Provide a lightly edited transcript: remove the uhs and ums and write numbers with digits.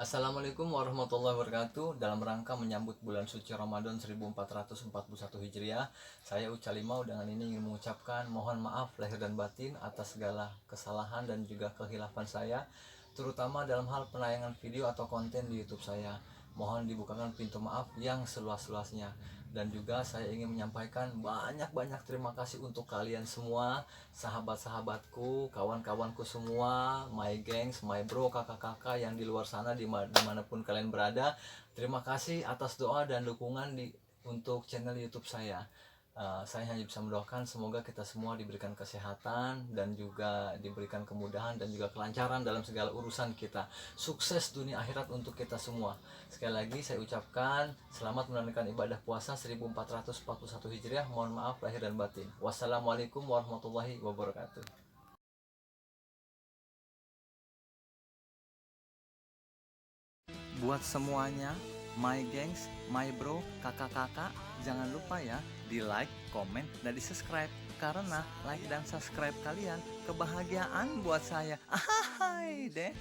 Assalamualaikum warahmatullahi wabarakatuh. Dalam rangka menyambut bulan suci Ramadan 1441 Hijriah, saya Uca Limau dengan ini ingin mengucapkan mohon maaf lahir dan batin atas segala kesalahan dan juga kehilafan saya, terutama dalam hal penayangan video atau konten di YouTube saya. Mohon dibukakan pintu maaf yang seluas-luasnya. Dan juga saya ingin menyampaikan banyak-banyak terima kasih untuk kalian semua, sahabat-sahabatku, kawan-kawanku semua, my gangs, my bro, kakak-kakak yang di luar sana dimanapun kalian berada. Terima kasih atas doa dan dukungan untuk channel YouTube saya. Saya hanya bisa mendoakan semoga kita semua diberikan kesehatan dan juga diberikan kemudahan dan juga kelancaran dalam segala urusan kita. Sukses dunia akhirat untuk kita semua. Sekali lagi saya ucapkan selamat menunaikan ibadah puasa 1441 Hijriah. Mohon maaf lahir dan batin. Wassalamualaikum warahmatullahi wabarakatuh. Buat semuanya, my gangs, my bro, kakak-kakak, jangan lupa ya di like, komen, dan di subscribe. Karena like dan subscribe kalian kebahagiaan buat saya. Ahai deh.